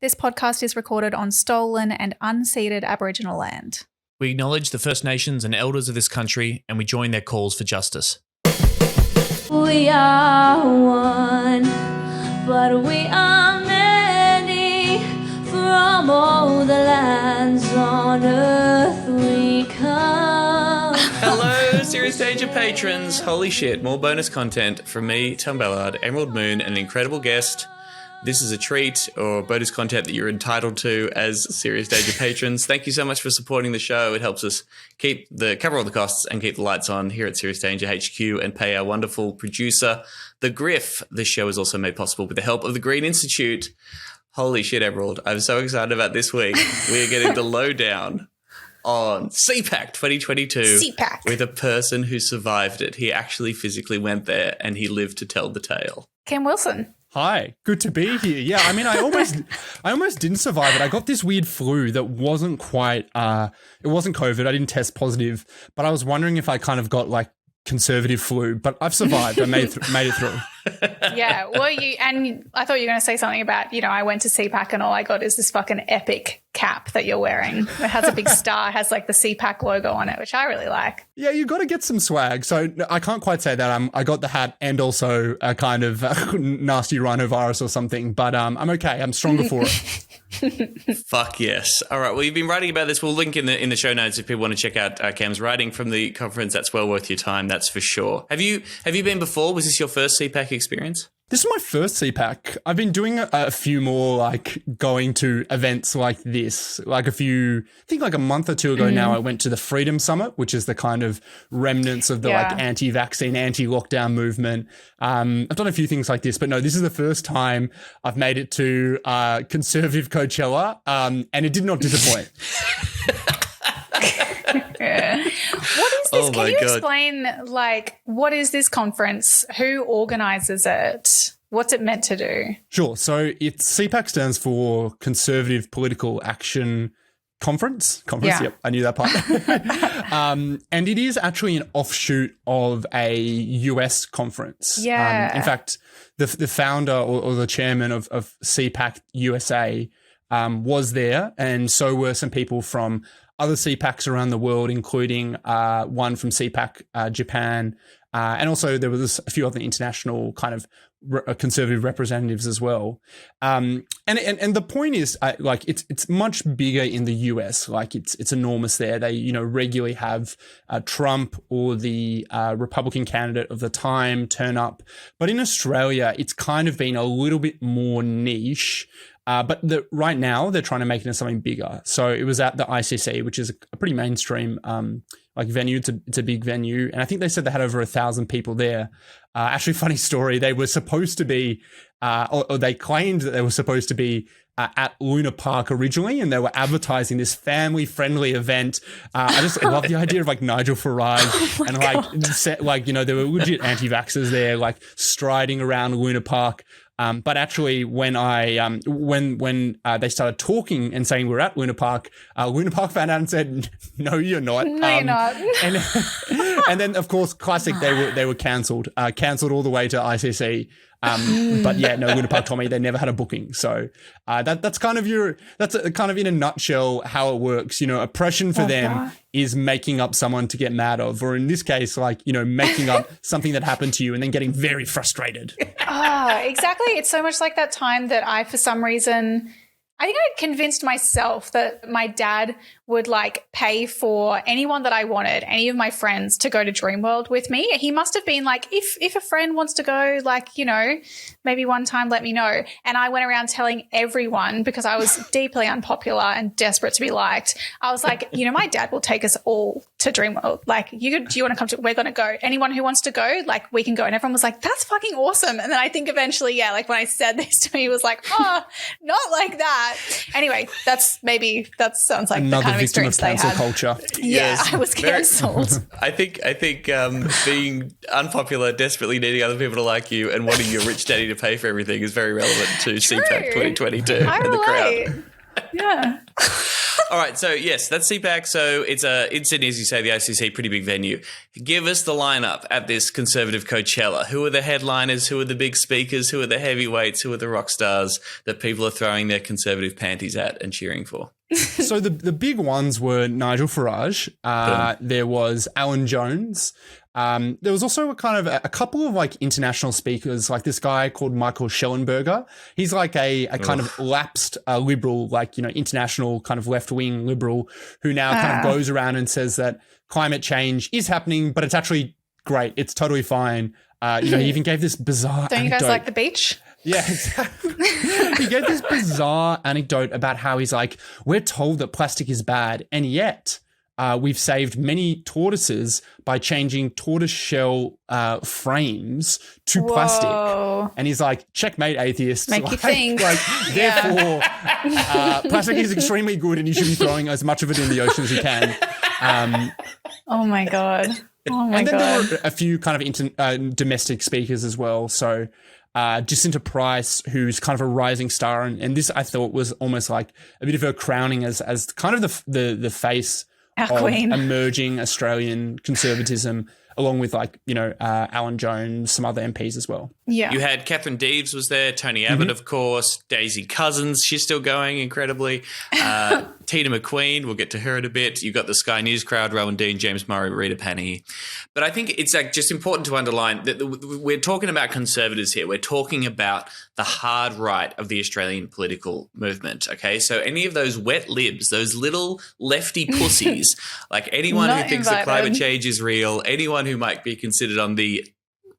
This podcast is recorded on stolen and unceded Aboriginal land. We acknowledge the First Nations and elders of this country, and we join their calls for justice. We are one, but we are many. From all the lands on earth we come. Hello, Serious Danger patrons. Holy shit, more bonus content from me, Tom Ballard, Emerald Moon, and an incredible guest. This is a treat or bonus content that you're entitled to as Serious Danger patrons. Thank you so much for supporting the show. It helps us cover all the costs and keep the lights on here at Serious Danger HQ and pay our wonderful producer, the Griff. This show is also made possible with the help of the Green Institute. Holy shit, Emerald. I'm so excited about this week. We are getting the lowdown on CPAC 2022 CPAC. with a person who survived it. He actually physically went there and he lived to tell the tale. Kim Wilson. Hi, good to be here. Yeah, I mean, I almost didn't survive it. I got this weird flu that wasn't quite, it wasn't COVID. I didn't test positive, but I was wondering if I kind of got like conservative flu, but I've survived. I made it through. Yeah, well, I thought you were going to say something about, I went to CPAC and all I got is this fucking epic cap that you're wearing. It has a big star, has like the CPAC logo on it, which I really like. Yeah, you got to get some swag. So I can't quite say that. I got the hat and also a kind of nasty rhinovirus or something, but I'm okay. I'm stronger for it. Fuck yes. All right. Well, you've been writing about this. We'll link in the show notes if people want to check out Cam's writing from the conference. That's well worth your time. That's for sure. Have you been before? Was this your first CPAC experience? This is my first CPAC. I've been doing a few more, like going to events like this, like I think like a month or two ago now, I went to the Freedom Summit, which is the kind of remnants of the like anti-vaccine, anti-lockdown movement. I've done a few things like this, but no, this is the first time I've made it to conservative Coachella, and it did not disappoint. What is this? Can you explain, like, what is this conference? Who organizes it? What's it meant to do? Sure. So CPAC stands for Conservative Political Action Conference. Yeah. Yep, I knew that part. And it is actually an offshoot of a US conference. Yeah. In fact, the founder or the chairman of CPAC USA was there, and so were some people from other CPACs around the world, including one from CPAC Japan, and also there was a few other international kind of conservative representatives as well. And the point is, like it's much bigger in the US. Like it's enormous there. They regularly have Trump or the Republican candidate of the time turn up, but in Australia, it's kind of been a little bit more niche. But right now they're trying to make it into something bigger. So it was at the ICC, which is a pretty mainstream like venue. It's a big venue, and I think they said they had over 1,000 people there. Actually, funny story. They were supposed to be, or they claimed that they were supposed to be at Luna Park originally, and they were advertising this family-friendly event. I love the idea of like Nigel Farage and there were legit anti-vaxxers there, like striding around Luna Park. But actually, when they started talking and saying we're at Luna Park found out and said, "No, you're not. No, you're not." and then, of course, classic. They were cancelled all the way to ICC. But yeah, no, Luna Park told me they never had a booking. So that's kind of in a nutshell how it works. Oppression for them is making up someone to get mad of, or in this case, making up something that happened to you and then getting very frustrated. Exactly. It's so much like that time that I, for some reason, I think I convinced myself that my dad would like pay for anyone that I wanted, any of my friends, to go to Dreamworld with me. He must have been like, if a friend wants to go, maybe one time, let me know. And I went around telling everyone, because I was deeply unpopular and desperate to be liked. I was like, my dad will take us all to Dreamworld. Like, do you want to come to? We're going to go. Anyone who wants to go, like, we can go. And everyone was like, that's fucking awesome. And then I think eventually, when I said this to me, he was like, oh, not like that. Anyway, that sounds like another the kind of victim of experience they cancel had. culture. Yeah, I was cancelled. I think being unpopular, desperately needing other people to like you, and wanting your rich daddy to pay for everything is very relevant to CPAC 2022 I and the relate. crowd. Yeah. All right, so yes, that's CPAC. So it's in Sydney, as you say, the ACC, pretty big venue. Give us the lineup at this conservative Coachella. Who are the headliners? Who are the big speakers? Who are the heavyweights? Who are the rock stars that people are throwing their conservative panties at and cheering for? So the big ones were Nigel Farage. There was Alan Jones. There was also a couple of like international speakers, like this guy called Michael Schellenberger. He's like a kind of lapsed liberal, like, international kind of left-wing liberal who now kind of goes around and says that climate change is happening, but it's actually great. It's totally fine. He even gave this bizarre Don't anecdote. you guys like the beach? Yeah, exactly. He gave this bizarre anecdote about how he's like, we're told that plastic is bad, and yet we've saved many tortoises by changing tortoiseshell frames to plastic. And he's like, checkmate, atheists. Make you think. Therefore, plastic is extremely good and you should be throwing as much of it in the ocean as you can. Oh, my God. Oh, my and then God. there were a few kind of domestic speakers as well. So Jacinta Price, who's kind of a rising star. And this I thought was almost like a bit of her crowning as kind of the face Our of queen. emerging Australian conservatism, along with like, Alan Jones, some other MPs as well. Yeah. You had Catherine Deeves was there, Tony Abbott, of course, Daisy Cousins, she's still going incredibly. Tina McQueen, we'll get to her in a bit. You've got the Sky News crowd, Rowan Dean, James Murray, Rita Panahi. But I think it's like just important to underline that we're talking about conservatives here. We're talking about the hard right of the Australian political movement, okay? So any of those wet libs, those little lefty pussies, like anyone who Not thinks that invited. climate change is real, anyone who might be considered on the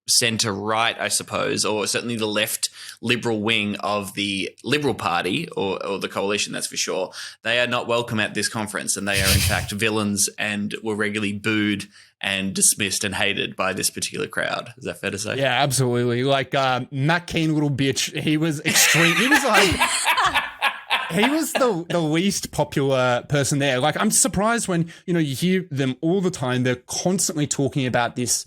centre right, I suppose, or certainly the left liberal wing of the Liberal Party or the coalition, that's for sure. They are not welcome at this conference, and they are in fact villains and were regularly booed and dismissed and hated by this particular crowd. Is that fair to say? Yeah, absolutely. Like Matt Keane, little bitch, he was extreme. He was like... He was the least popular person there. Like, I'm surprised when, you hear them all the time. They're constantly talking about this,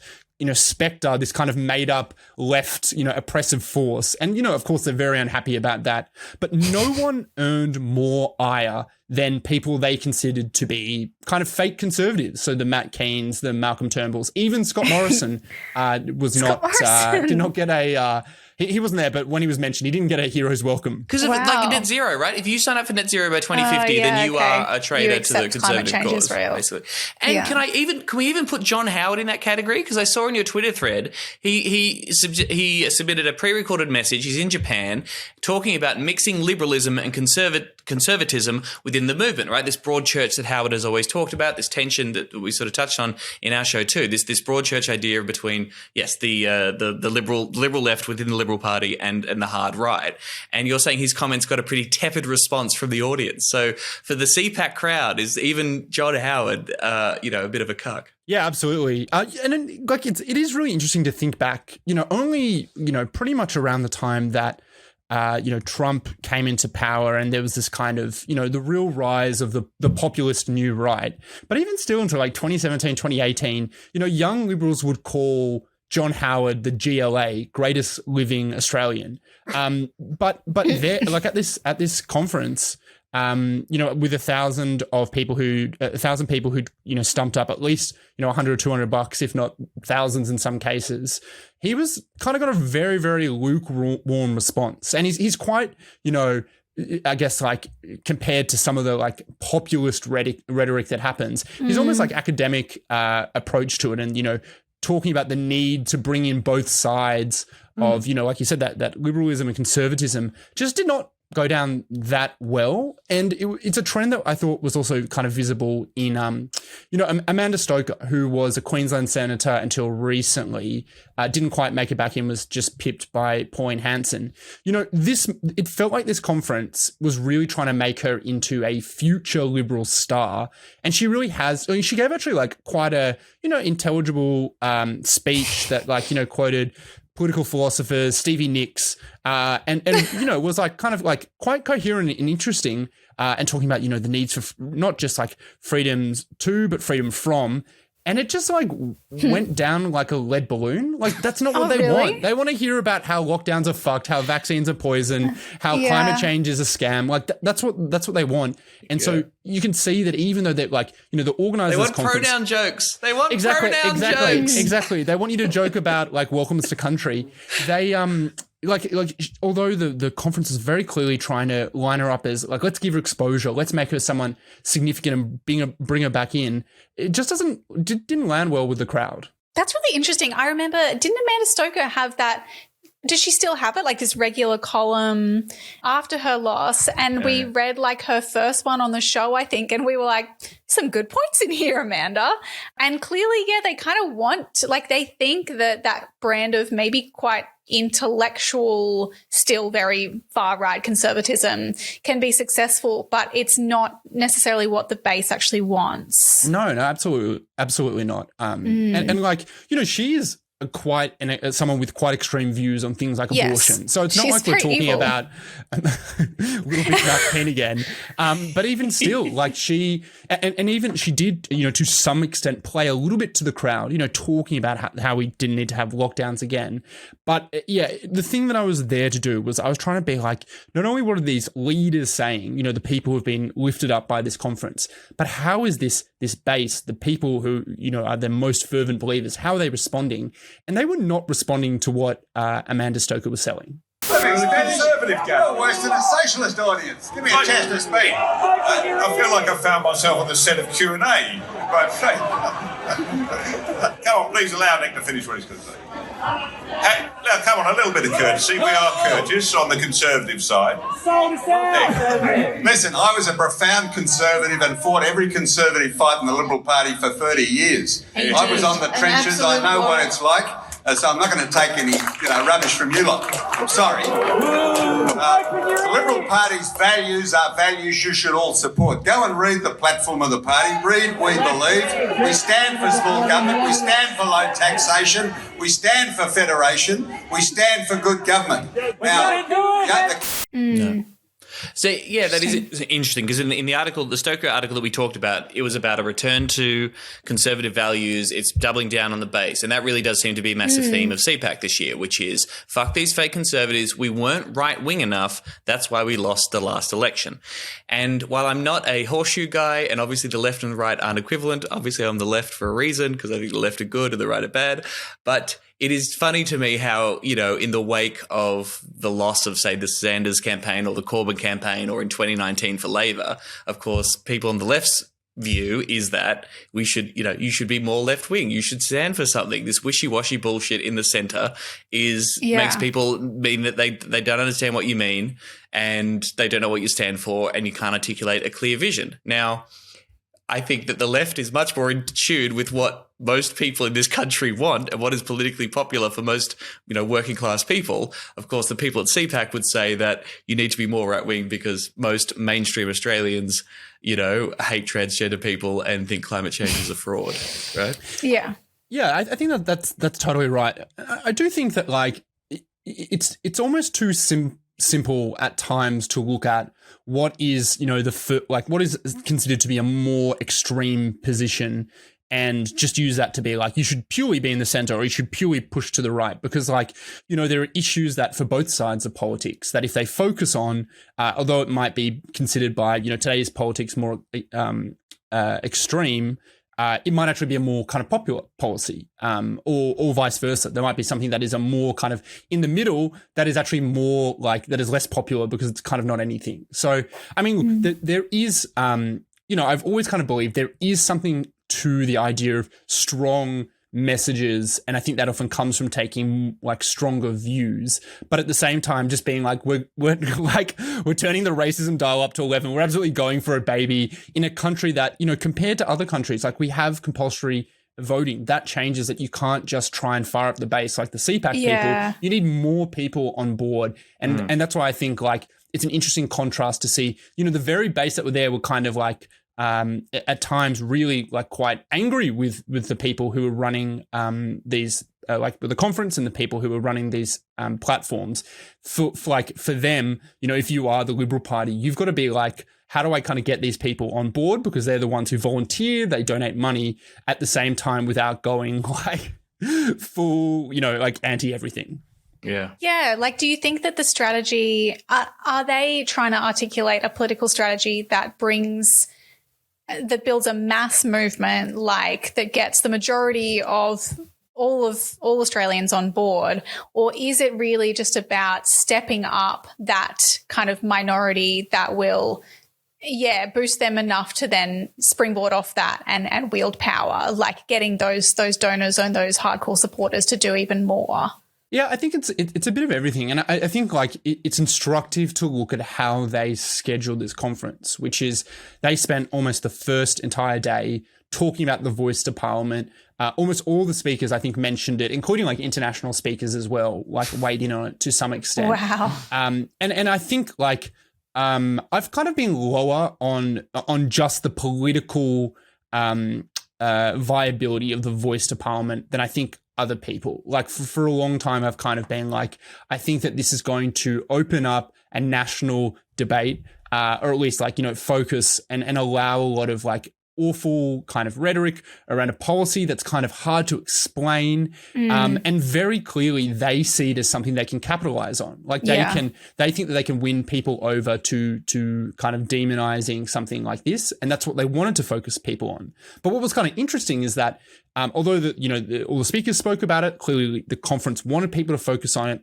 spectre, this kind of made up left, oppressive force. And, of course, they're very unhappy about that. But no one earned more ire than people they considered to be kind of fake conservatives. So the Matt Keanes, the Malcolm Turnbulls, even Scott Morrison did not get a... He wasn't there, but when he was mentioned, he didn't get a hero's welcome. Because of like net zero, right? If you sign up for net zero by 2050, then you are a traitor to the conservative cause, basically. And can we even put John Howard in that category? Because I saw in your Twitter thread, he submitted a pre-recorded message. He's in Japan talking about mixing liberalism and conservatism within the movement, right? This broad church that Howard has always talked about, this tension that we sort of touched on in our show too. This broad church idea between the liberal left within the Liberal Party and the hard right. And you're saying his comments got a pretty tepid response from the audience. So for the CPAC crowd, is even John Howard, a bit of a cuck? Yeah, absolutely. And then, like, it is really interesting to think back, only, pretty much around the time that, Trump came into power and there was this kind of, the real rise of the populist new right. But even still until like 2017, 2018, young liberals would call John Howard, the GLA, greatest living Australian. But there, like at this conference, with 1,000 people who stumped up at least, $100 or $200, if not thousands in some cases, he was kind of got a very, very lukewarm response. And he's quite, I guess, like, compared to some of the like populist rhetoric that happens, he's almost like academic approach to it. And, talking about the need to bring in both sides of, like you said, that liberalism and conservatism just did not go down that well. And it's a trend that I thought was also kind of visible in, Amanda Stoker, who was a Queensland senator until recently, didn't quite make it back in, was just pipped by Pauline Hanson. It felt like this conference was really trying to make her into a future liberal star. And she really has. I mean, she gave actually like quite a, intelligible speech that like, quoted political philosophers, Stevie Nicks, and was like kind of like quite coherent and interesting, and talking about, the needs for not just like freedoms to, but freedom from. And it just like went down like a lead balloon. Like that's not what they really? want. They want to hear about how lockdowns are fucked, how vaccines are poison, how climate change is a scam. Like that's what they want. And so you can see that even though they're like, the organizers, they want pronoun jokes. They want exactly. jokes. Exactly. They want you to joke about like welcomes to country. They like although the conference is very clearly trying to line her up as like, let's give her exposure, let's make her someone significant and bring her back in. It just didn't land well with the crowd. That's really interesting. I remember, didn't Amanda Stoker have that? Does she still have it? Like this regular column after her loss? And we read like her first one on the show, I think. And we were like, some good points in here, Amanda. And clearly, they kind of want, like they think that brand of maybe quite intellectual, still very far-right conservatism can be successful, but it's not necessarily what the base actually wants. No, absolutely not. And like, she is someone with quite extreme views on things like abortion. So it's not like we're talking about a little bit about Pen again. But even still, like she did, to some extent play a little bit to the crowd, talking about how we didn't need to have lockdowns again. But the thing that I was there to do was I was trying to be like, not only what are these leaders saying, the people who have been lifted up by this conference, but how is this base, the people who, are the most fervent believers, how are they responding? And they were not responding to what Amanda Stoker was selling. It's a conservative game. You're worse than a socialist audience. Give me a chance to speak. I feel like I found myself on the set of Q&A. But come on, please allow Nick to finish what he's going to say. Hey, now, come on, a little bit of courtesy. We are courteous on the conservative side. Listen, I was a profound conservative and fought every conservative fight in the Liberal Party for 30 years. I was on the trenches. I know what it's like. So I'm not going to take any, rubbish from you lot. I'm sorry. The Liberal Party's values are values you should all support. Go and read the platform of the party. Read We Believe. We stand for small government. We stand for low taxation. We stand for federation. We stand for good government. Now, So, that is interesting because in the article, the Stoker article that we talked about, it was about a return to conservative values. It's doubling down on the base. And that really does seem to be a massive theme of CPAC this year, which is fuck these fake conservatives. We weren't right-wing enough. That's why we lost the last election. And while I'm not a horseshoe guy, and obviously the left and the right aren't equivalent, obviously I'm the left for a reason because I think the left are good and the right are bad. But it is funny to me how, in the wake of the loss of, say, the Sanders campaign or the Corbyn campaign or in 2019 for Labor, of course, people on the left's view is that we should, you should be more left-wing. You should stand for something. This wishy-washy bullshit in the center makes people mean that they don't understand what you mean and they don't know what you stand for and you can't articulate a clear vision. Now, I think that the left is much more in tune with what most people in this country want and what is politically popular for most, working class people. Of course, the people at CPAC would say that you need to be more right wing because most mainstream Australians, hate transgender people and think climate change is a fraud, right? Yeah. Yeah, I think that's totally right. I do think that like it's almost too simple at times to look at what is, what is considered to be a more extreme position and just use that to be like, you should purely be in the center or you should purely push to the right because there are issues that for both sides of politics that if they focus on, although it might be considered by, today's politics more extreme, it might actually be a more kind of popular policy or vice versa. There might be something that is a more kind of in the middle that is actually more like that is less popular because it's kind of not anything. So, I mean, there is, I've always kind of believed there is something to the idea of strong messages. And I think that often comes from taking like stronger views, but at the same time, just being like, we're turning the racism dial up to 11. We're absolutely going for a baby in a country that, compared to other countries, like we have compulsory voting. That changes that you can't just try and fire up the base like the CPAC people. You need more people on board. And that's why I think like it's an interesting contrast to see, the very base that were there were kind of like, at times really like quite angry with the people who were running these like the conference and the people who were running these platforms for them, if you are the Liberal Party, you've got to be like, how do I kind of get these people on board because they're the ones who volunteer, they donate money at the same time without going like full, like anti everything. Yeah. Yeah. Like, do you think that the strategy, are they trying to articulate a political strategy that builds a mass movement, like that gets the majority of all Australians on board? Or is it really just about stepping up that kind of minority that will, boost them enough to then springboard off that and wield power, like getting those donors and those hardcore supporters to do even more? Yeah, I think it's a bit of everything. And I think like it's instructive to look at how they scheduled this conference, which is they spent almost the first entire day talking about the voice to Parliament. Almost all the speakers, I think, mentioned it, including like international speakers as well, like weighed in on it to some extent. Wow. And I think like I've kind of been lower on just the political viability of the voice to Parliament than I think other people. Like for a long time, I've kind of been like, I think that this is going to open up a national debate, or at least like, focus and allow a lot of like awful kind of rhetoric around a policy that's kind of hard to explain. And very clearly they see it as something they can capitalize on. Like they think that they can win people over to kind of demonizing something like this. And that's what they wanted to focus people on. But what was kind of interesting is that although all the speakers spoke about it, clearly the conference wanted people to focus on it.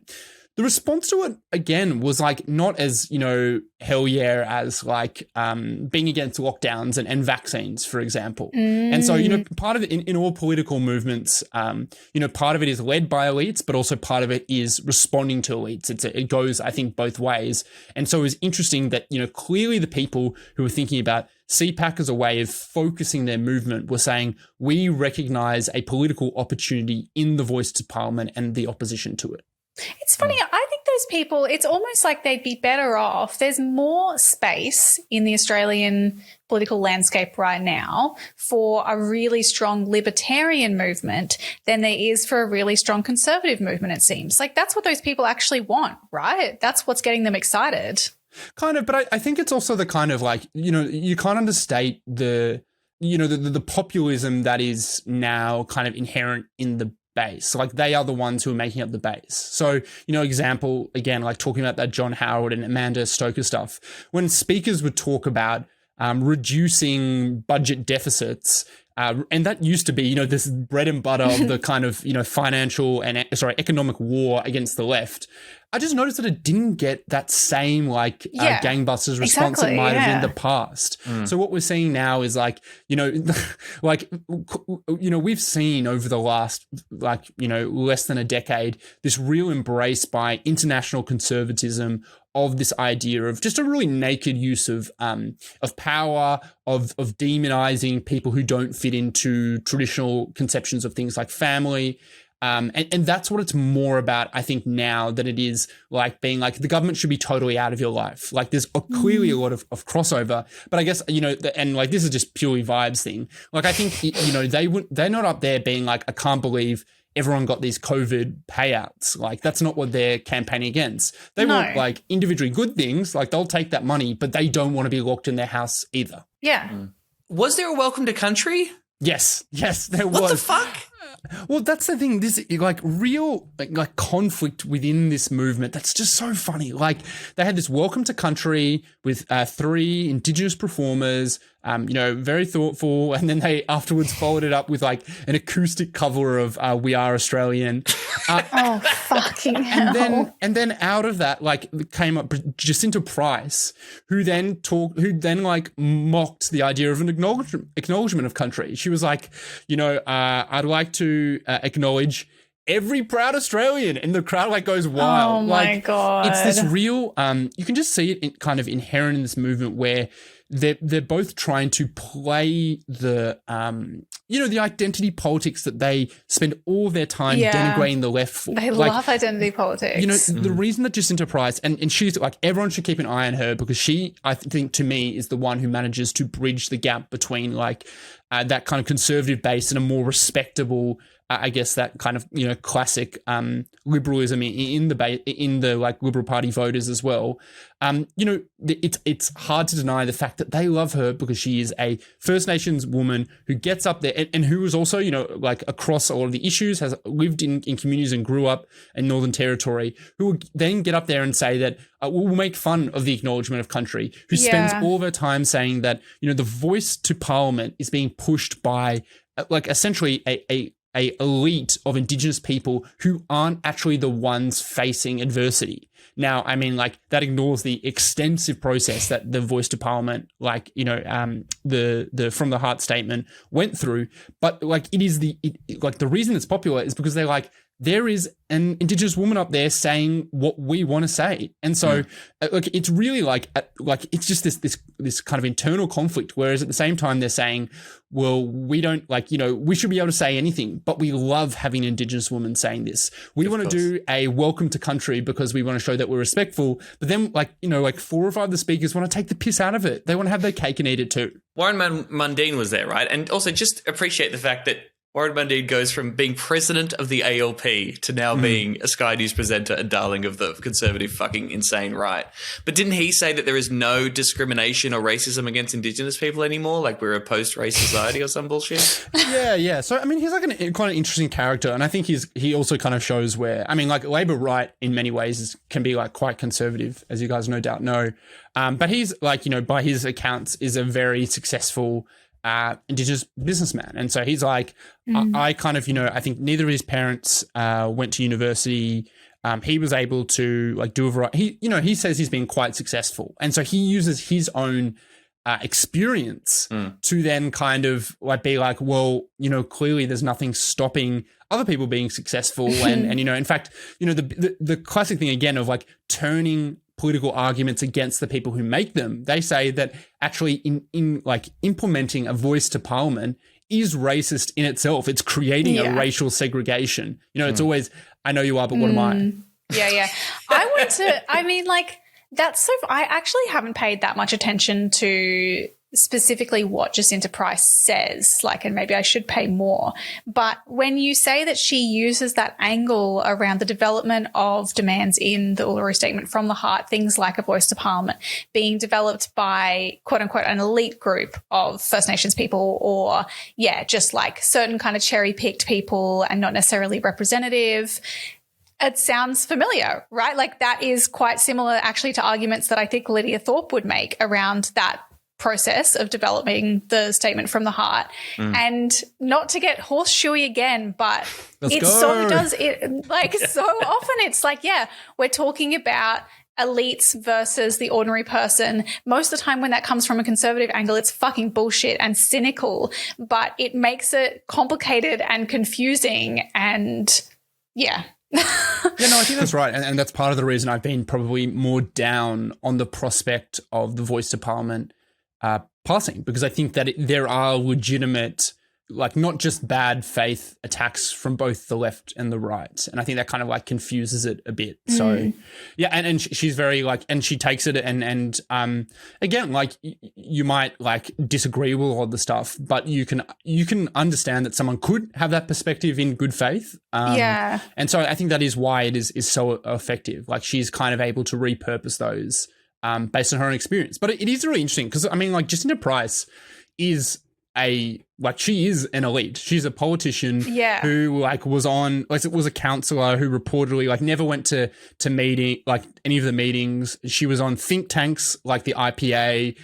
The response to it, again, was like not as, hell yeah as like being against lockdowns and vaccines, for example. And so, part of it in all political movements, part of it is led by elites, but also part of it is responding to elites. It goes, I think, both ways. And so it was interesting that, clearly the people who were thinking about CPAC as a way of focusing their movement were saying, we recognize a political opportunity in the voice to Parliament and the opposition to it. It's funny. I think those people, it's almost like they'd be better off. There's more space in the Australian political landscape right now for a really strong libertarian movement than there is for a really strong conservative movement, it seems. Like that's what those people actually want, right? That's what's getting them excited. Kind of, but I think it's also the kind of like, you can't understate the populism that is now kind of inherent in the base. Like they are the ones who are making up the base. So, example, again, like talking about that John Howard and Amanda Stoker stuff, when speakers would talk about reducing budget deficits, and that used to be, this bread and butter of the kind of, financial and economic war against the left. I just noticed that it didn't get that same gangbusters response it might have in the past. So what we're seeing now is like, we've seen over the last less than a decade, this real embrace by international conservatism of this idea of just a really naked use of power, of demonizing people who don't fit into traditional conceptions of things like family. And that's what it's more about, I think, now than it is like being like the government should be totally out of your life. Like there's clearly a lot of crossover, but I guess, and like this is just purely vibes thing. Like I think, they're not up there being like, I can't believe everyone got these COVID payouts. Like that's not what they're campaigning against. They want like individually good things. Like they'll take that money, but they don't want to be locked in their house either. Yeah. Was there a welcome to country? Yes, there was. What the fuck? Well, that's the thing. This like real like conflict within this movement. That's just so funny. Like they had this welcome to country with 3 Indigenous performers, very thoughtful, and then they afterwards followed it up with like an acoustic cover of "We Are Australian." Oh fucking hell! And then out of that, like came up Jacinta Price, who then like mocked the idea of an acknowledgement of country. She was like, I'd like to acknowledge every proud Australian, and the crowd like goes wild. Oh my God. It's this real, you can just see it kind of inherent in this movement where they're both trying to play the, the identity politics that they spend all their time denigrating the left for. They love identity politics. The reason that Jacinta Price, and she's like, everyone should keep an eye on her because she, I think to me, is the one who manages to bridge the gap between like that kind of conservative base and a more respectable I guess that kind of, classic liberalism in the like Liberal Party voters as well. It's hard to deny the fact that they love her because she is a First Nations woman who gets up there and who is also, like across a lot of the issues, has lived in communities and grew up in Northern Territory, who will then get up there and say that we'll make fun of the acknowledgement of country, who spends all of her time saying that, the voice to Parliament is being pushed by like essentially a elite of Indigenous people who aren't actually the ones facing adversity. Now, I mean, like that ignores the extensive process that the voice to Parliament, like, the From the Heart statement went through. But like it is the reason it's popular is because they're like, there is an Indigenous woman up there saying what we want to say. And so it's really like it's just this kind of internal conflict. Whereas at the same time, they're saying, well, we don't we should be able to say anything, but we love having an Indigenous woman saying this. We want to do a welcome to country because we want to show that we're respectful. But then 4 or 5 of the speakers want to take the piss out of it. They want to have their cake and eat it too. Warren Mundine was there, right? And also just appreciate the fact that Warren Mundine goes from being president of the ALP to now being a Sky News presenter and darling of the conservative fucking insane right. But didn't he say that there is no discrimination or racism against Indigenous people anymore? Like we're a post-race society or some bullshit? Yeah. So, I mean, he's like quite an interesting character. And I think he also kind of shows where, I mean, like Labor right in many ways can be like quite conservative, as you guys no doubt know. But he's like, by his accounts is a very successful Indigenous businessman. And so he's like, I kind of, I think neither of his parents went to university. He was able to like do a variety. He says he's been quite successful. And so he uses his own experience to then kind of like be like, well, clearly there's nothing stopping other people being successful. And in fact, the classic thing again of like turning political arguments against the people who make them. They say that actually in like implementing a voice to Parliament is racist in itself. It's creating a racial segregation. It's always, I know you are, but what am I? Yeah. I actually haven't paid that much attention to specifically what Jacinta Price says, and maybe I should pay more. But when you say that she uses that angle around the development of demands in the Uluru Statement from the Heart, things like a voice to Parliament being developed by quote unquote an elite group of First Nations people or just like certain kind of cherry picked people and not necessarily representative, it sounds familiar, right? Like that is quite similar actually to arguments that I think Lydia Thorpe would make around that process of developing the Statement from the Heart. And not to get horseshoey again, but so often it's like, we're talking about elites versus the ordinary person. Most of the time when that comes from a conservative angle, it's fucking bullshit and cynical, but it makes it complicated and confusing and I think that's right. And that's part of the reason I've been probably more down on the prospect of the voice to Parliament passing, because I think that there are legitimate, like not just bad faith attacks from both the left and the right. And I think that kind of like confuses it a bit. So and she's very like, and she takes it and again, like you might like disagree with all the stuff, but you can understand that someone could have that perspective in good faith. And so I think that is why it is so effective. Like she's kind of able to repurpose those based on her own experience. But it is really interesting because, I mean, like Jacinta Price is she is an elite. She's a politician who was a councillor who reportedly never went to meeting, any of the meetings. She was on think tanks like the IPA.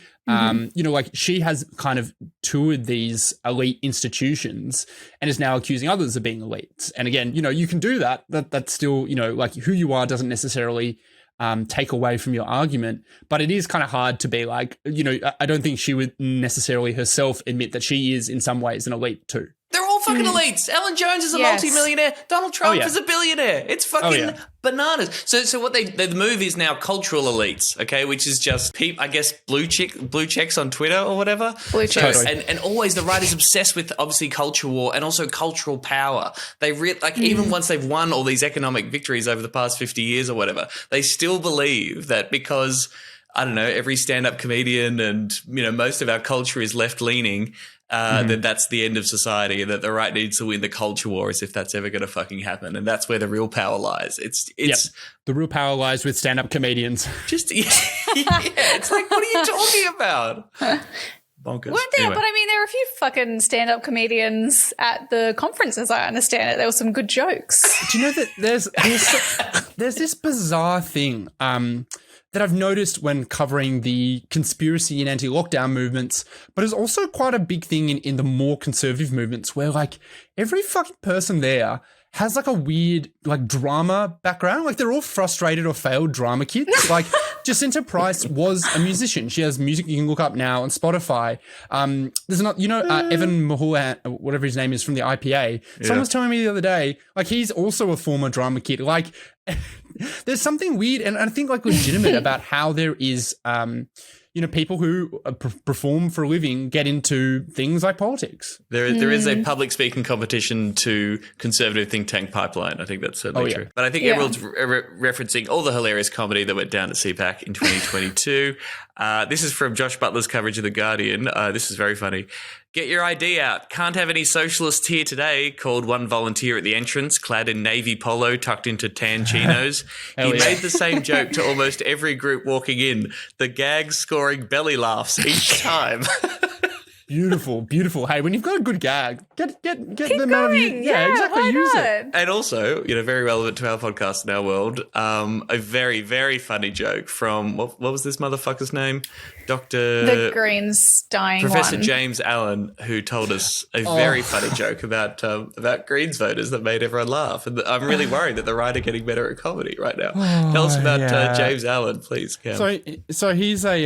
She has kind of toured these elite institutions and is now accusing others of being elites. And again, you can do that. That's still, who you are doesn't necessarily take away from your argument, but it is kind of hard to be like, I don't think she would necessarily herself admit that she is in some ways an elite too. They're all fucking elites. Ellen Jones is a multi-millionaire. Donald Trump is a billionaire. It's fucking bananas. So what the move is now cultural elites, okay, which is just I guess blue checks on Twitter or whatever. Blue checks. And always the right is obsessed with obviously culture war and also cultural power. They even once they've won all these economic victories over the past 50 years or whatever, they still believe that because, I don't know, every stand-up comedian and, most of our culture is left-leaning, then that's the end of society, and that the right needs to win the culture war, as if that's ever going to fucking happen. And that's where the real power lies. It's the real power lies with stand-up comedians. just it's like, what are you talking about? Bonkers. Weren't there? Anyway. But I mean, there were a few fucking stand-up comedians at the conference, as I understand it. There were some good jokes. Do you know that there's this bizarre thing that I've noticed when covering the conspiracy and anti-lockdown movements, but it's also quite a big thing in the more conservative movements, where like every fucking person there has like a weird like drama background. Like they're all frustrated or failed drama kids. Like Jacinta Price was a musician. She has music you can look up now on Spotify. There's not, Evan Mahouhan, whatever his name is, from the IPA. Someone was telling me the other day, like he's also a former drama kid. Like there's something weird and I think like legitimate about how there is, people who perform for a living get into things like politics. There is a public speaking competition to conservative think tank pipeline. I think that's certainly true. But I think everyone's referencing all the hilarious comedy that went down at CPAC in 2022. This is from Josh Butler's coverage of The Guardian. This is very funny. Get your ID out. Can't have any socialists here today, called one volunteer at the entrance, clad in navy polo tucked into tan chinos. He made the same joke to almost every group walking in, the gag scoring belly laughs each time. Beautiful, beautiful. Hey, when you've got a good gag, get Keep them out of you. going. Yeah, exactly. Why Use not? it. And also, very relevant to our podcast and our world, a very, very funny joke from, what was this motherfucker's name? The Greens dying Professor one. James Allen, who told us a very funny joke about Greens voters that made everyone laugh. And I'm really worried that the right are getting better at comedy right now. Tell us about James Allen, please, Cam. So he's I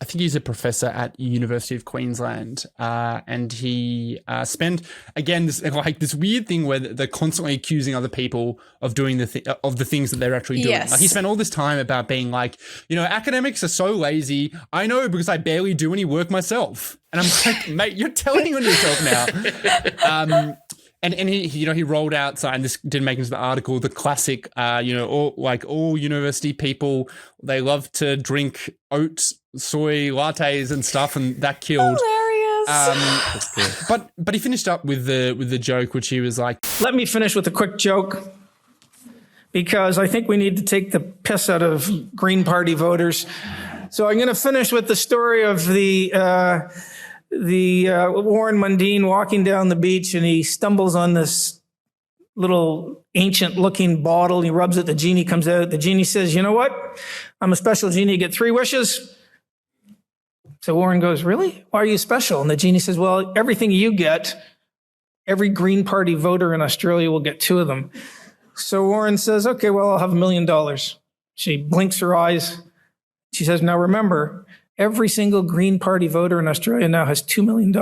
think he's a professor at University of Queensland, and he spent again this weird thing where they're constantly accusing other people of doing the things that they're actually doing. Yes. Like he spent all this time about being like, academics are so lazy. I know because I barely do any work myself. And I'm like, mate, you're telling on yourself now. And he rolled out, and this didn't make it into the article, the classic, all university people, they love to drink oat soy lattes and stuff, and that killed. Hilarious. But he finished up with the joke, which he was like, Let me finish with a quick joke, because I think we need to take the piss out of Green Party voters. So I'm going to finish with the story of the Warren Mundine walking down the beach, and he stumbles on this little ancient-looking bottle. He rubs it. The genie comes out. The genie says, "You know what? I'm a special genie. You get 3 wishes." So Warren goes, "Really? Why are you special?" And the genie says, "Well, everything you get, every Green Party voter in Australia will get 2 of them." So Warren says, "Okay, well, I'll have $1 million." She blinks her eyes. She says, "Now remember, every single Green Party voter in Australia now has $2 million.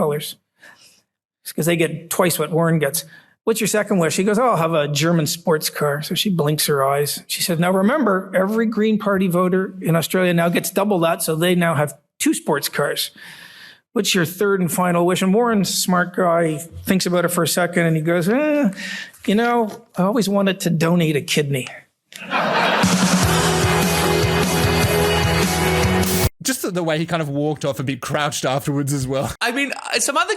Because they get twice what Warren gets. What's your second wish?" He goes, "Oh, I'll have a German sports car." So she blinks her eyes. She says, "Now remember, every Green Party voter in Australia now gets double that, so they now have 2 sports cars. What's your third and final wish?" And Warren's a smart guy. He thinks about it for a second, and he goes, I always wanted to donate a kidney. just the way he kind of walked off a bit crouched afterwards as well. I mean, some other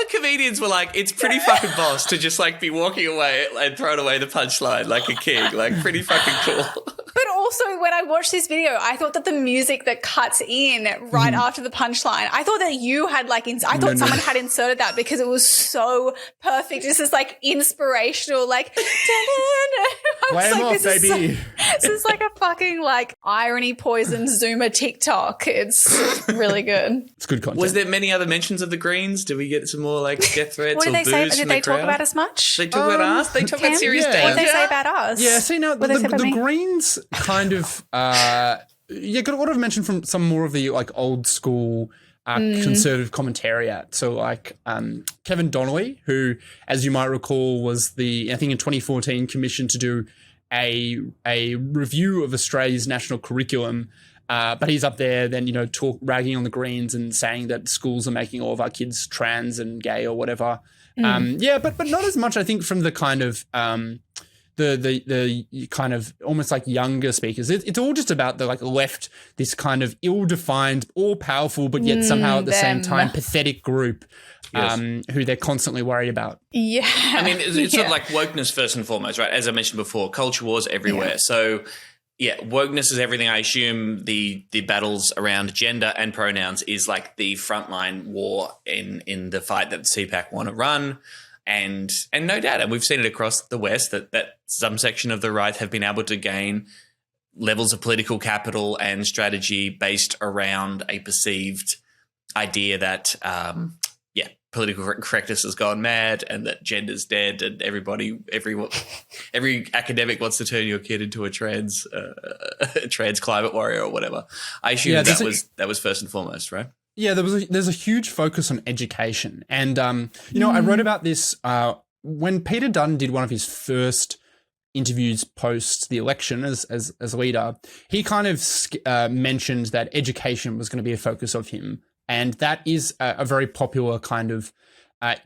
comedians were like, it's pretty fucking boss to just like be walking away and throwing away the punchline like a king. Like, pretty fucking cool. But also, when I watched this video, I thought that the music that cuts in right after the punchline, I thought that you had someone had inserted that because it was so perfect. This is like inspirational, like, play him off, baby. This is like a fucking like irony poison Zoomer TikTok. It's really good. It's good content. Was there many other mentions of the Greens? Did we get some more like death threats? What did or they say? boos Did from they the talk crowd? about as much? They talk about us. They talk about serious What did danger. they say about us? Yeah, see, now What did they say about the me? Greens kind of, got a lot of mention from some more of the like old school conservative commentariat. So like Kevin Donnelly, who, as you might recall, was I think in 2014 commissioned to do a review of Australia's national curriculum. But he's up there then, ragging on the Greens and saying that schools are making all of our kids trans and gay or whatever. But not as much, I think, from the kind of the kind of almost like younger speakers. It's all just about the like left, this kind of ill-defined, all-powerful, but yet somehow at the same time pathetic group who they're constantly worried about. Yeah. I mean, it's sort of like wokeness first and foremost, right? As I mentioned before, culture wars everywhere. Yeah. So, yeah, wokeness is everything. I assume the battles around gender and pronouns is like the frontline war in the fight that the CPAC want to run. And no doubt, and we've seen it across the West that some section of the right have been able to gain levels of political capital and strategy based around a perceived idea that, political correctness has gone mad and that gender's dead and every academic wants to turn your kid into a trans climate warrior or whatever. I assume that was first and foremost, right? Yeah, there's a huge focus on education. And, I wrote about this when Peter Dunn did one of his first interviews post the election as leader. He kind of mentioned that education was going to be a focus of him. And that is a very popular kind of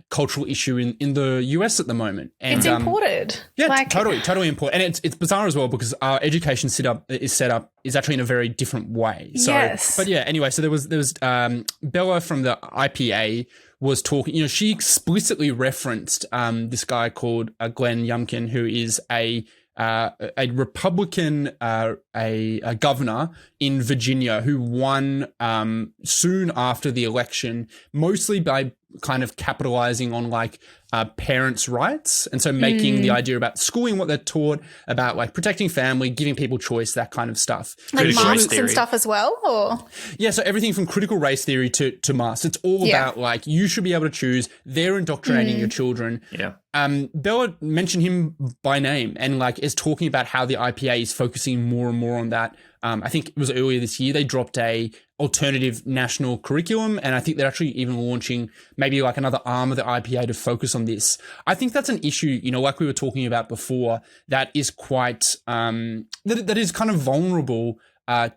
cultural issue in the US at the moment. And, it's imported. Yeah, totally important. And it's bizarre as well because our education is set up actually in a very different way. So, yes. But yeah, anyway, so there was Bella from the IPA was talking, she explicitly referenced this guy called Glenn Youngkin, who is a Republican, a governor in Virginia who won soon after the election, mostly by kind of capitalizing on like parents' rights. And so making the idea about schooling, what they're taught about like protecting family, giving people choice, that kind of stuff. Like masks and stuff as well? Or? Yeah, so everything from critical race theory to masks. It's all about like you should be able to choose. They're indoctrinating your children. Yeah. Bella mentioned him by name and like is talking about how the IPA is focusing more and more on that. I think it was earlier this year they dropped a alternative national curriculum, and I think they're actually even launching maybe like another arm of the IPA to focus on this. I think that's an issue, like we were talking about before, that is quite that is kind of vulnerable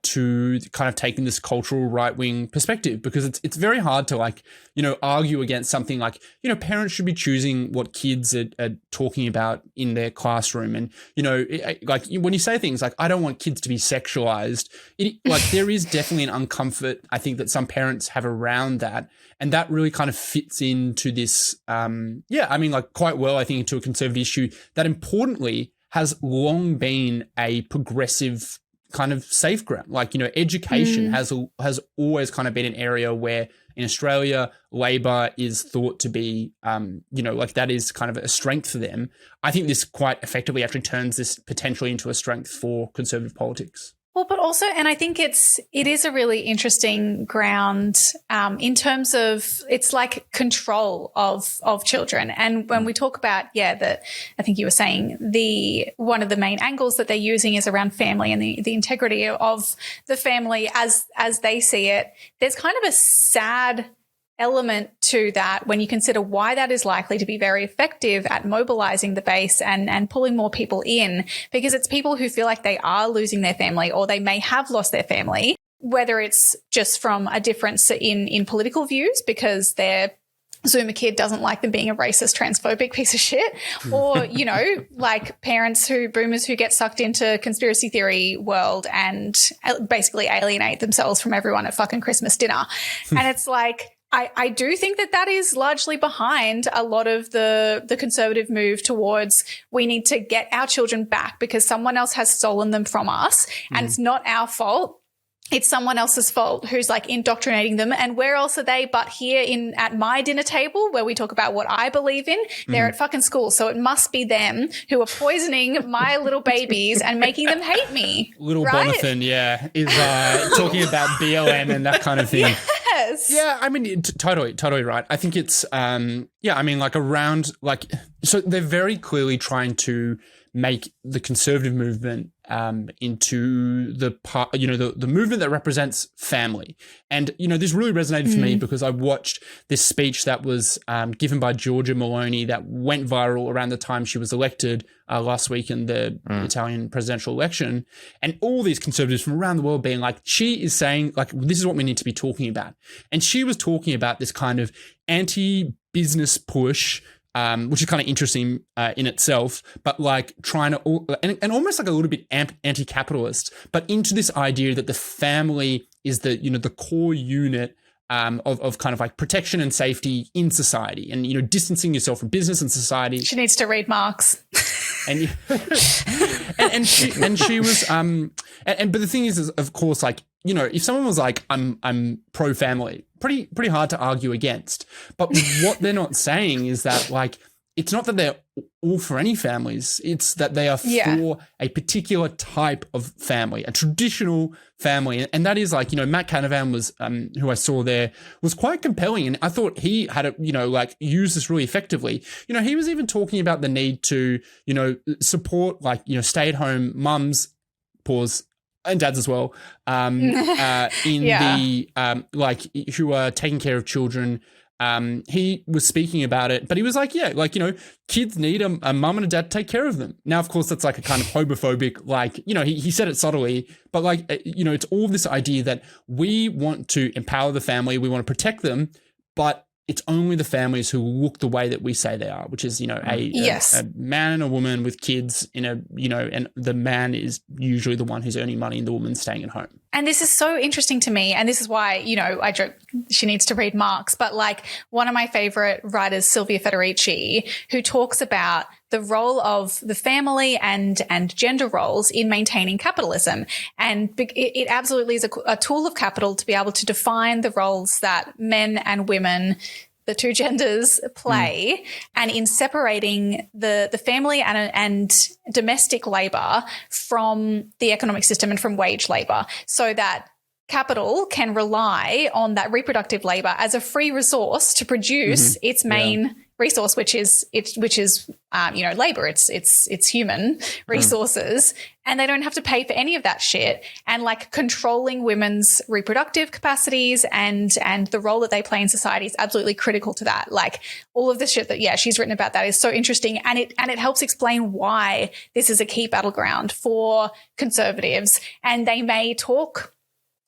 to kind of taking this cultural right-wing perspective, because it's very hard to like, argue against something like, parents should be choosing what kids are talking about in their classroom. And, like when you say things like, I don't want kids to be sexualized, there is definitely an uncomfort, I think, that some parents have around that. And that really kind of fits into this, quite well, I think, into a conservative issue that importantly has long been a progressive kind of safe ground. Like, education has always kind of been an area where in Australia, Labor is thought to be, that is kind of a strength for them. I think this quite effectively actually turns this potentially into a strength for conservative politics. Well, but also, and I think it is a really interesting ground in terms of it's like control of children. And when we talk about, that I think you were saying one of the main angles that they're using is around family and the integrity of the family as they see it. There's kind of a sad element to that when you consider why that is likely to be very effective at mobilizing the base and pulling more people in, because it's people who feel like they are losing their family or they may have lost their family, whether it's just from a difference in political views because their Zoomer kid doesn't like them being a racist, transphobic piece of shit, or, like boomers who get sucked into conspiracy theory world and basically alienate themselves from everyone at fucking Christmas dinner. And it's like, I do think that is largely behind a lot of the conservative move towards we need to get our children back because someone else has stolen them from us and it's not our fault. It's someone else's fault who's like indoctrinating them. And where else are they but here at my dinner table where we talk about what I believe in? They're at fucking school. So it must be them who are poisoning my little babies and making them hate me. Little right? Bonathan, is talking about BLM and that kind of thing. Yes. Yeah, I mean, totally right. I think it's, so they're very clearly trying to make the conservative movement into the movement that represents family. And, this really resonated for me because I watched this speech that was given by Giorgia Meloni that went viral around the time she was elected last week in the Italian presidential election. And all these conservatives from around the world being like, she is saying, like, this is what we need to be talking about. And she was talking about this kind of anti-business push which is kind of interesting in itself, but like trying to, and almost like a little bit anti-capitalist, but into this idea that the family is the, you know, the core unit of kind of like protection and safety in society, and, you know, distancing yourself from business and society. She needs to read Marx. And she was but the thing is of course, like, you know, if someone was like, I'm pro family, pretty hard to argue against. But what they're not saying is that, like, it's not that they're all for any families, it's that they are for a particular type of family, a traditional family. And that is, like, you know, Matt Canavan was, who I saw there, was quite compelling. And I thought he had, you know, like, used this really effectively. You know, he was even talking about the need to, you know, support, like, you know, stay-at-home mums, and dads as well, like, who are taking care of children. He was speaking about it, but he was like, yeah, like, you know, kids need a mum and a dad to take care of them. Now, of course, that's like a kind of homophobic, like, you know, he said it subtly, but like, you know, it's all this idea that we want to empower the family, we want to protect them, but it's only the families who look the way that we say they are, which is, you know, a man and a woman with kids in a, you know, and the man is usually the one who's earning money and the woman's staying at home. And this is so interesting to me. And this is why, you know, I joke she needs to read Marx, but like one of my favorite writers, Silvia Federici, who talks about the role of the family and gender roles in maintaining capitalism. And it absolutely is a tool of capital to be able to define the roles that men and women, the two genders, play, and in separating the family and domestic labor from the economic system and from wage labor, so that capital can rely on that reproductive labor as a free resource to produce its main resource, which is you know, labor. It's human resources, and they don't have to pay for any of that shit. And like controlling women's reproductive capacities and the role that they play in society is absolutely critical to that. Like all of this shit that she's written about that is so interesting, and it helps explain why this is a key battleground for conservatives. And they may talk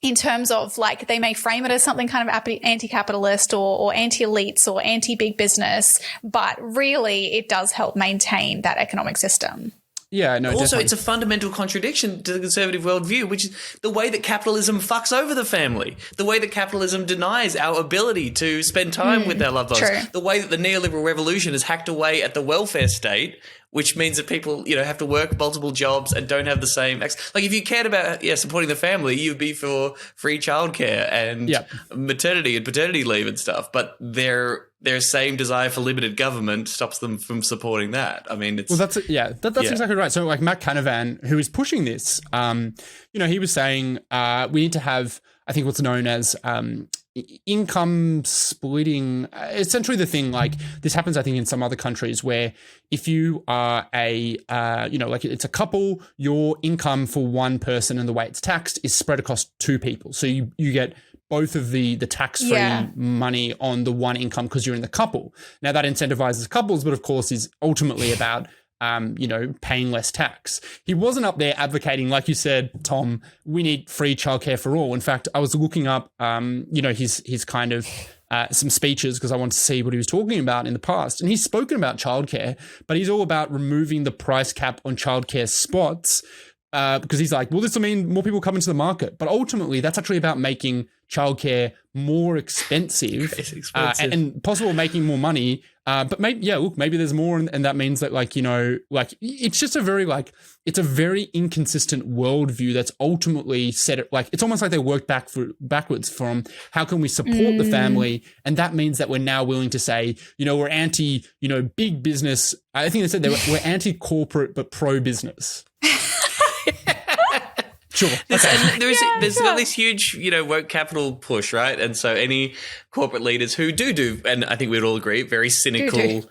in terms of, like, they may frame it as something kind of anti-capitalist or anti-elites or anti-big business, but really it does help maintain that economic system. Yeah, no, also, definitely. It's a fundamental contradiction to the conservative worldview, which is the way that capitalism fucks over the family, the way that capitalism denies our ability to spend time with our loved ones, the way that the neoliberal revolution has hacked away at the welfare state, which means that people, you know, have to work multiple jobs and don't have the same like, if you cared about supporting the family, you'd be for free childcare and maternity and paternity leave and stuff. But their same desire for limited government stops them from supporting that. I mean, it's that's exactly right. So like Matt Canavan, who is pushing this, you know, he was saying we need to have, I think, what's known as income splitting. Essentially the thing, like, this happens, I think, in some other countries, where if you are a you know, like, it's a couple, your income for one person and the way it's taxed is spread across two people, so you get both of the tax-free money on the one income because you're in the couple. Now that incentivizes couples, but of course is ultimately about you know, paying less tax. He wasn't up there advocating, like you said, Tom, we need free childcare for all. In fact, I was looking up, you know, his kind of some speeches because I wanted to see what he was talking about in the past. And he's spoken about childcare, but he's all about removing the price cap on childcare spots because he's like, well, this will mean more people come into the market. But ultimately, that's actually about making childcare more expensive, and possible making more money. But maybe there's more, and that means that, like, you know, like, it's just a very, like, it's a very inconsistent worldview that's ultimately set it, like, it's almost like they worked backwards from how can we support the family, and that means that we're now willing to say, you know, we're anti, you know, big business. I think they said we're anti-corporate but pro-business. Sure. And there's got this huge, you know, woke capital push, right? And so any corporate leaders who do, and I think we'd all agree, very cynical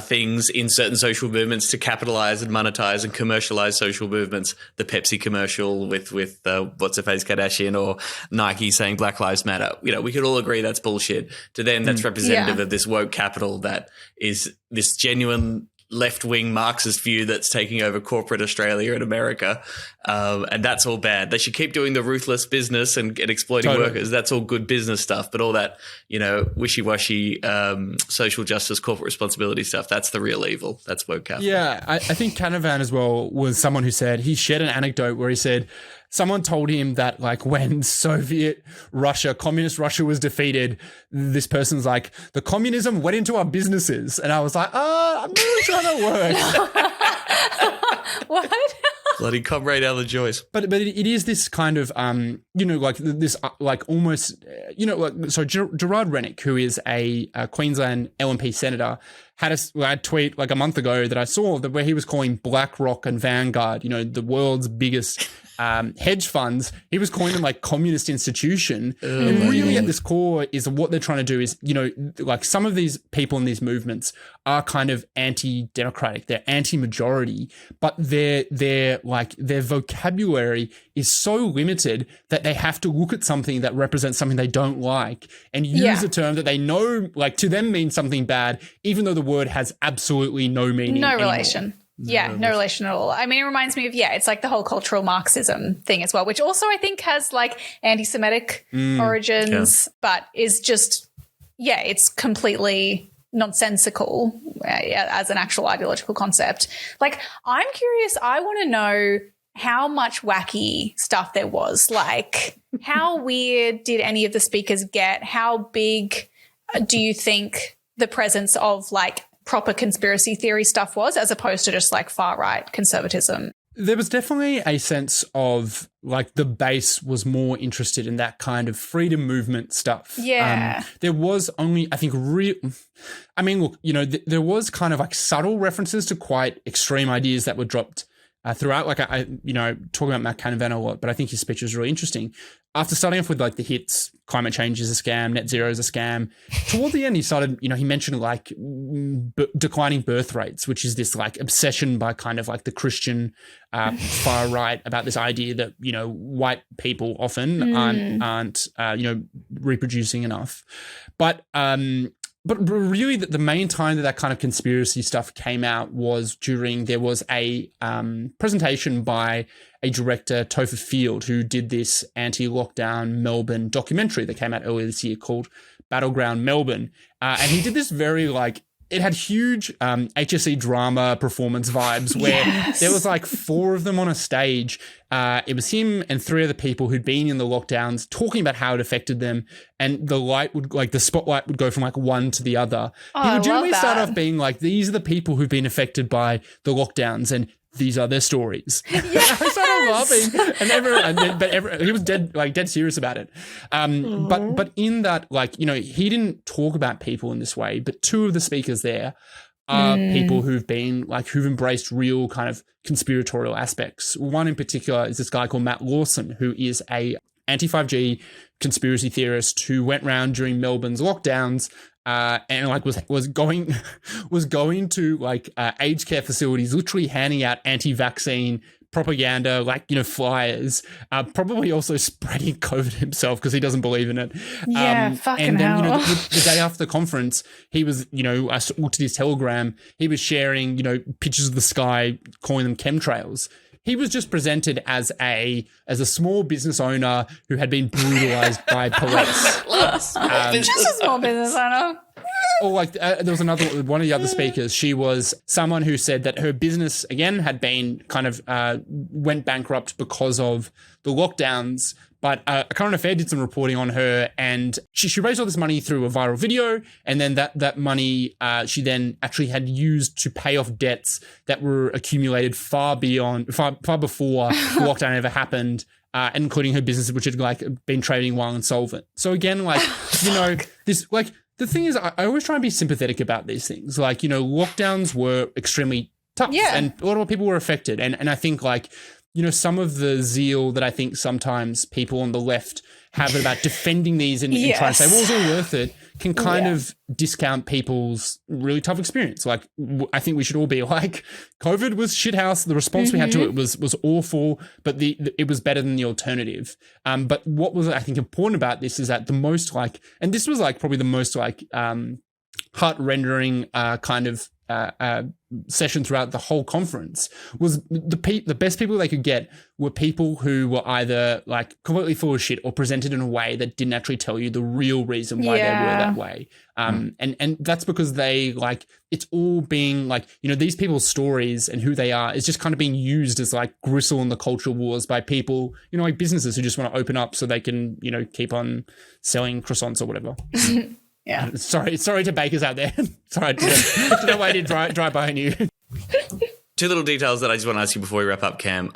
things in certain social movements to capitalize and monetize and commercialize social movements. The Pepsi commercial with what's her face, Kardashian, or Nike saying Black Lives Matter. You know, we could all agree that's bullshit. To them, that's representative of this woke capital that is this genuine left-wing Marxist view that's taking over corporate Australia and America, and that's all bad. They should keep doing the ruthless business and exploiting workers. That's all good business stuff, but all that, wishy-washy social justice, corporate responsibility stuff, that's the real evil. That's woke capital. Yeah, I think Canavan as well was someone who said, he shared an anecdote where he said, someone told him that, like, when communist Russia was defeated, this person's like, the communism went into our businesses. And I was like, I'm really trying to work. What? Bloody Comrade Alan Joyce. But it is this kind of, Gerard Rennick, who is a Queensland LNP senator, had a tweet like a month ago that I saw where he was calling BlackRock and Vanguard, the world's biggest hedge funds, he was calling them like communist institution. And really at this core is what they're trying to do is, like some of these people in these movements are kind of anti-democratic, they're anti-majority, but their vocabulary is so limited that they have to look at something that represents something they don't like and use a term that they know, like, to them means something bad, even though the word has absolutely no meaning. No relation. Yeah, no relation at all. I mean, it reminds me of, it's like the whole cultural Marxism thing as well, which also I think has like anti-Semitic origins, but is just, it's completely nonsensical as an actual ideological concept. Like, I'm curious, I want to know how much wacky stuff there was. Like, how weird did any of the speakers get? How big do you think the presence of like proper conspiracy theory stuff was, as opposed to just like far right conservatism? There was definitely a sense of like the base was more interested in that kind of freedom movement stuff. Yeah. There was only, I think, there was kind of like subtle references to quite extreme ideas that were dropped throughout. Like I talk about Matt Canavan a lot, but I think his speech was really interesting. After starting off with like the hits, climate change is a scam, net zero is a scam. Toward the end, he started, he mentioned like declining birth rates, which is this like obsession by kind of like the Christian far right about this idea that, white people often aren't reproducing enough. But really, the main time that kind of conspiracy stuff came out was there was a presentation by a director, Topher Field, who did this anti-lockdown Melbourne documentary that came out earlier this year called Battleground Melbourne. And he did this very it had huge HSC drama performance vibes where there was like 4 of them on a stage. It was him and 3 other people who'd been in the lockdowns talking about how it affected them. And the spotlight would go from like one to the other. Oh, he would generally start that. off being like, these are the people who've been affected by the lockdowns and these are their stories. Yes! I started laughing and he was dead serious about it. But in that, he didn't talk about people in this way, but 2 of the speakers there are people who've embraced real kind of conspiratorial aspects. One in particular is this guy called Matt Lawson, who is a anti-5G conspiracy theorist who went around during Melbourne's lockdowns and was going to aged care facilities, literally handing out anti-vaccine propaganda, flyers, probably also spreading COVID himself because he doesn't believe in it. Fucking hell. The day after the conference, he was, I looked at his Telegram, he was sharing, pictures of the sky, calling them chemtrails. He was just presented as a small business owner who had been brutalized by police. Just a small business owner. Or there was one of the other speakers. She was someone who said that her business again had been kind of went bankrupt because of the lockdowns. But Current Affair did some reporting on her, and she raised all this money through a viral video, and then that money she then actually had used to pay off debts that were accumulated far before the lockdown ever happened, including her business, which had been trading while insolvent. So again, this the thing is, I always try and be sympathetic about these things. Lockdowns were extremely tough, and a lot of people were affected, and I think some of the zeal that I think sometimes people on the left have about defending these and trying to say, well, it was all worth it, can kind of discount people's really tough experience. I think we should all be like, COVID was shithouse. The response we had to it was awful, but it was better than the alternative. But what was, I think, important about this is that the most and this was probably the most heart-rendering kind of session throughout the whole conference was the best people they could get were people who were either like completely full of shit or presented in a way that didn't actually tell you the real reason why they were that way. And that's because they like, it's all being like, these people's stories and who they are is just kind of being used as like gristle in the culture wars by people, like businesses who just want to open up so they can, keep on selling croissants or whatever. Yeah. Sorry to bakers out there. Sorry, I didn't know why I did drive by on you. Two little details that I just want to ask you before we wrap up, Cam.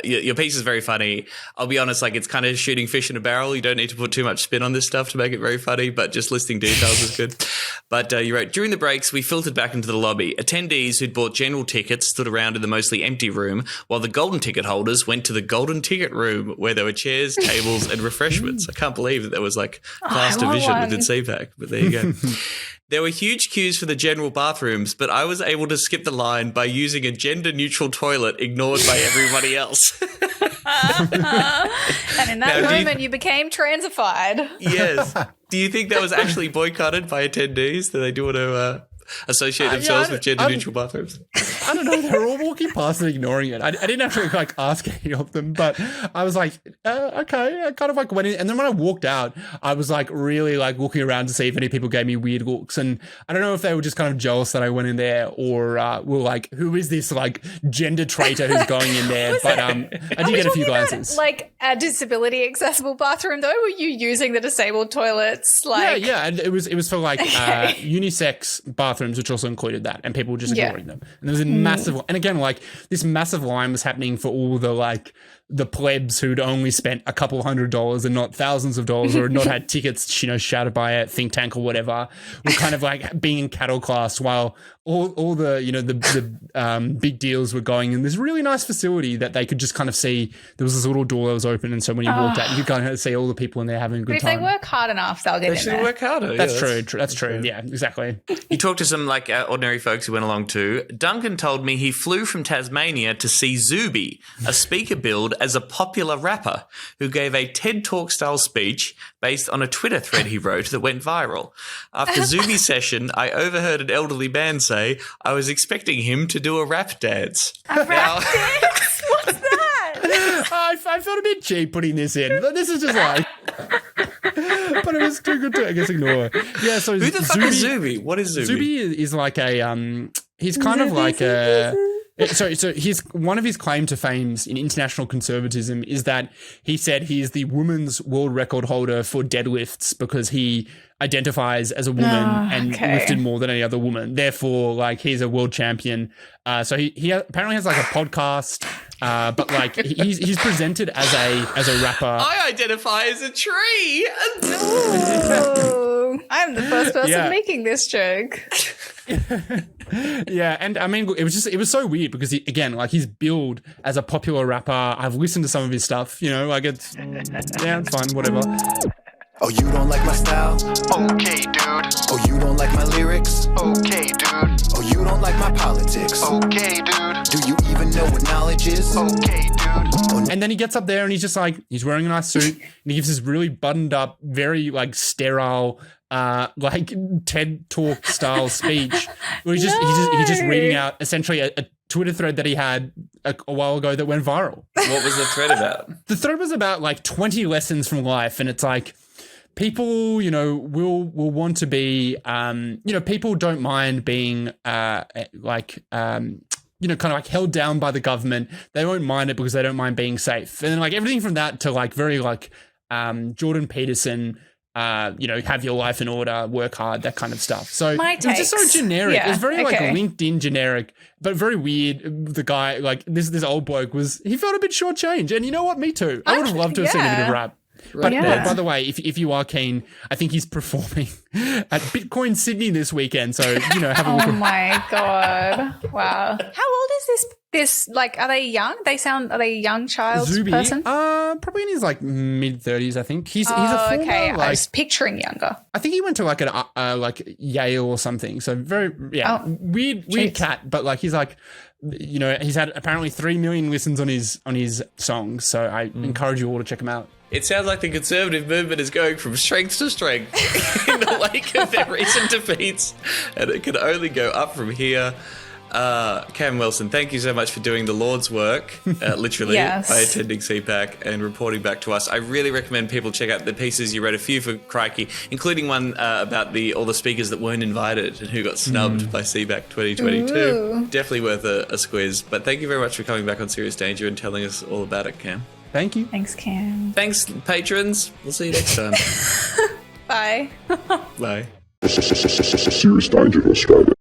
Your piece is very funny. I'll be honest, like it's kind of shooting fish in a barrel. You don't need to put too much spin on this stuff to make it very funny, but just listing details is good. But you wrote, during the breaks, we filtered back into the lobby. Attendees who'd bought general tickets stood around in the mostly empty room, while the golden ticket holders went to the golden ticket room where there were chairs, tables, and refreshments. I can't believe that there was like class division within CPAC, but there you go. There were huge queues for the general bathrooms, but I was able to skip the line by using a gender-neutral toilet ignored by everybody else. And in that moment, you became transified. Yes. Do you think that was actually boycotted by attendees, that they do want to associate themselves with gender-neutral bathrooms? I don't know. They were all walking past and ignoring it. I didn't actually like ask any of them, but I was like, okay. I kind of like went in, and then when I walked out, I was like really like looking around to see if any people gave me weird looks, and I don't know if they were just kind of jealous that I went in there, or were like, who is this like gender traitor who's going in there? But I did get a few glances. Like a disability accessible bathroom, though. Were you using the disabled toilets? Like, yeah. And it was for like unisex bathrooms, which also included that, and people were just ignoring them. And there was a massive, and again, like this massive line was happening for all the like the plebs who'd only spent a couple $100s and not thousands of dollars, or not had tickets, shouted by a think tank or whatever, were kind of like being in cattle class, while all the the big deals were going in this really nice facility that they could just kind of see. There was this little door that was open, and so when you walked out, you could kind of see all the people in there having a good time. If they work hard enough, they'll get in there. They should work harder. That's true. That's true. Yeah, exactly. You talked to some like ordinary folks who went along too. Duncan told me he flew from Tasmania to see Zuby, a speaker billed as a popular rapper who gave a TED Talk style speech based on a Twitter thread he wrote that went viral. After Zuby's session, I overheard an elderly man say, I was expecting him to do a rap dance. A rap dance? What's that? I felt a bit cheap putting this in, but this is just like... but it was too good to, I guess, ignore. Yeah, so who the fuck is Zuby? What is Zuby? Zuby is like a he's kind of like a so his one of his claim to fames in international conservatism is that he said he is the woman's world record holder for deadlifts because he identifies as a woman and lifted more than any other woman. Therefore, like, he's a world champion. So he apparently has like a podcast, but like he's presented as a rapper. I identify as a tree. Ooh, I'm the first person making this joke. Yeah, and I mean, it was so weird because he's billed as a popular rapper. I've listened to some of his stuff, like it's fine, whatever. Oh, you don't like my style? Okay, dude. Oh, you don't like my lyrics? Okay, dude. Oh, you don't like my politics? Okay, dude. Do you even know what knowledge is? Okay, dude. Oh, and then he gets up there and he's just like, he's wearing a nice suit and he gives this really buttoned up, very like sterile, like TED Talk style speech where he's just reading out essentially a Twitter thread that he had a while ago that went viral. What was the thread about? The thread was about like 20 lessons from life, and it's like, people, will want to be, people don't mind being, kind of like held down by the government. They won't mind it because they don't mind being safe. And then like everything from that to like very like, Jordan Peterson, have your life in order, work hard, that kind of stuff. So it was just so generic. Yeah, it was very like LinkedIn generic, but very weird. The guy, like this old bloke he felt a bit shortchanged. And you know what? Me too. I would have loved to have seen a bit of rap. But by the way, if you are keen, I think he's performing at Bitcoin Sydney this weekend. So, have a look. Oh my God. Wow. How old is this? Like, are they young? Are they a young child person? Probably in his like mid-30s, I think. He's a former, okay. Like, I was picturing younger. I think he went to like like Yale or something. So very, weird cat. But like, he's like, he's had apparently 3 million listens on his songs. So I encourage you all to check him out. It sounds like the conservative movement is going from strength to strength in the wake of their recent defeats, and it can only go up from here. Cam Wilson, thank you so much for doing the Lord's work, literally, Yes. by attending CPAC and reporting back to us. I really recommend people check out the pieces. You wrote a few for Crikey, including one about all the speakers that weren't invited and who got snubbed by CPAC 2022. Ooh. Definitely worth a squiz. But thank you very much for coming back on Serious Danger and telling us all about it, Cam. Thank you. Thanks, Cam. Thanks, patrons. We'll see you next time. Bye. Bye. Serious Danger Australia.